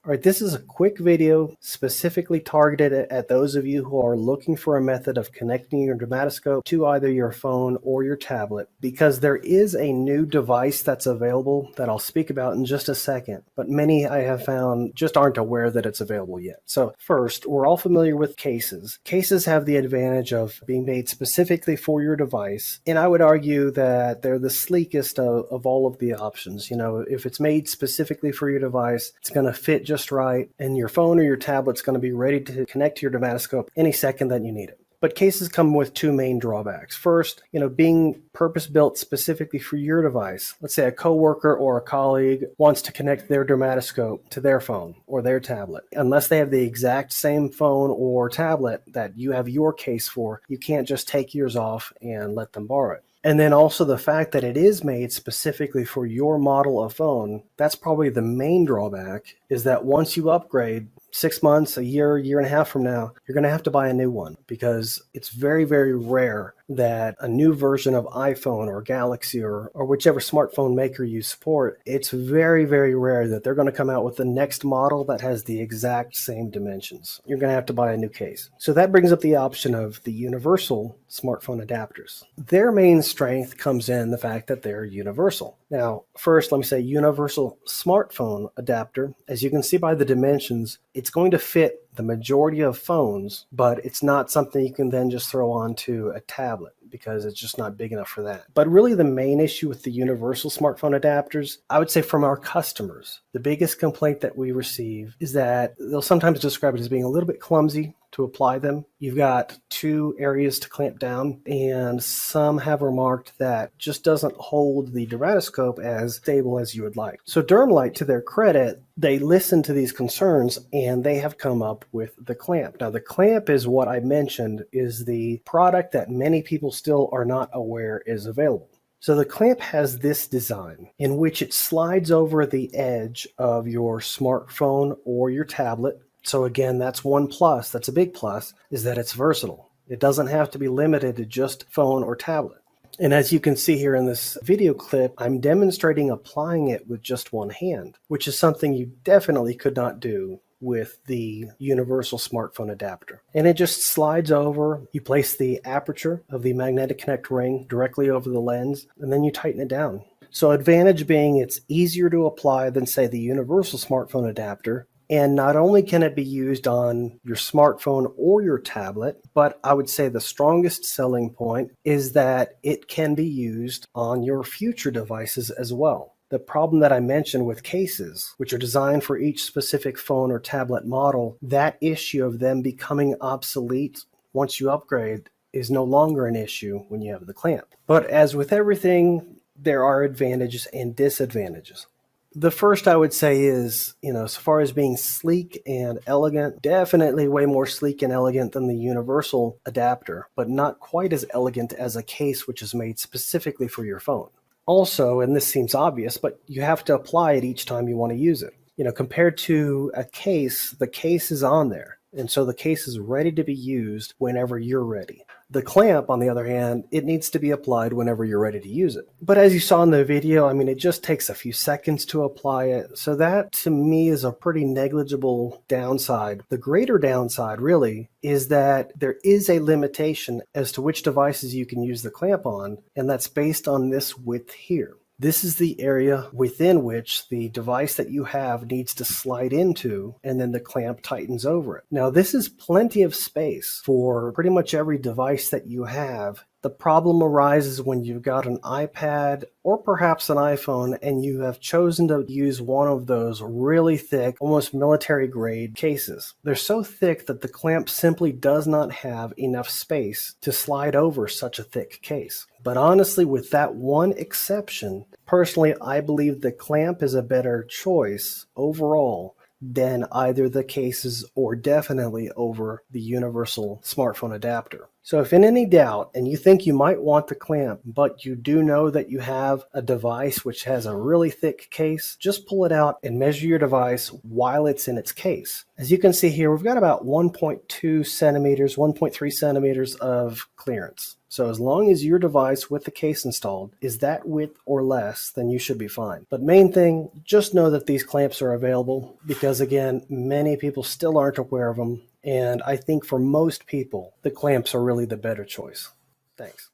All right, this is a quick video specifically targeted at those of you who are looking for a method of connecting your Dermatoscope to either your phone or your tablet, because there is a new device that's available that I'll speak about in just a second, but many I have found just aren't aware that it's available yet. So first, we're all familiar with cases. Cases have the advantage of being made specifically for your device, and I would argue that they're the sleekest of all of the options. You know, if it's made specifically for your device, it's going to fit just right, and your phone or your tablet's going to be ready to connect to your Dermatoscope any second that you need it. But cases come with two main drawbacks. First, being purpose-built specifically for your device. Let's say a coworker or a colleague wants to connect their Dermatoscope to their phone or their tablet. Unless they have the exact same phone or tablet that you have your case for, you can't just take yours off and let them borrow it. And then also the fact that it is made specifically for your model of phone, that's probably the main drawback, is that once you upgrade, 6 months, a year and a half from now, you're going to have to buy a new one, because it's very, very rare that a new version of iPhone or Galaxy or whichever smartphone maker you support, it's very, very rare that they're going to come out with the next model that has the exact same dimensions. You're going to have to buy a new case. So that brings up the option of the universal smartphone adapters. Their main strength comes in the fact that they're universal. Now, first, let me say universal smartphone adapter. As you can see by the dimensions, it's going to fit the majority of phones, but it's not something you can then just throw onto a tablet, because it's just not big enough for that. But really the main issue with the universal smartphone adapters, I would say from our customers, the biggest complaint that we receive is that they'll sometimes describe it as being a little bit clumsy to apply them. You've got two areas to clamp down, and some have remarked that just doesn't hold the Dermatoscope as stable as you would like. So Dermlite, to their credit, they listened to these concerns and they have come up with the clamp. Now the clamp is what I mentioned is the product that many people still are not aware is available. So the clamp has this design in which it slides over the edge of your smartphone or your tablet. So again, that's one plus, that's a big plus, is that it's versatile. It doesn't have to be limited to just phone or tablet. And as you can see here in this video clip, I'm demonstrating applying it with just one hand, which is something you definitely could not do with the universal smartphone adapter. And it just slides over. You place the aperture of the Magneticonnect ring directly over the lens, and then you tighten it down. So advantage being it's easier to apply than, say, the universal smartphone adapter. And not only can it be used on your smartphone or your tablet, but I would say the strongest selling point is that it can be used on your future devices as well. The problem that I mentioned with cases, which are designed for each specific phone or tablet model, that issue of them becoming obsolete once you upgrade is no longer an issue when you have the clamp. But as with everything, there are advantages and disadvantages. The first I would say is, so far as being sleek and elegant, definitely way more sleek and elegant than the universal adapter, but not quite as elegant as a case which is made specifically for your phone. Also, and this seems obvious, but you have to apply it each time you want to use it. Compared to a case, the case is on there. And so the case is ready to be used whenever you're ready. The clamp, on the other hand, it needs to be applied whenever you're ready to use it. But as you saw in the video, it just takes a few seconds to apply it. So that, to me, is a pretty negligible downside. The greater downside, really, is that there is a limitation as to which devices you can use the clamp on, and that's based on this width here. This is the area within which the device that you have needs to slide into, and then the clamp tightens over it. Now, this is plenty of space for pretty much every device that you have. The problem arises when you've got an iPad or perhaps an iPhone and you have chosen to use one of those really thick, almost military grade cases. They're so thick that the clamp simply does not have enough space to slide over such a thick case. But honestly, with that one exception, personally, I believe the clamp is a better choice overall than either the cases or definitely over the universal smartphone adapter. So if in any doubt, and you think you might want the clamp, but you do know that you have a device which has a really thick case, just pull it out and measure your device while it's in its case. As you can see here, we've got about 1.2 centimeters, 1.3 centimeters of clearance. So as long as your device with the case installed is that width or less, then you should be fine. But main thing, just know that these clamps are available because, again, many people still aren't aware of them. And I think for most people, the clamps are really the better choice. Thanks.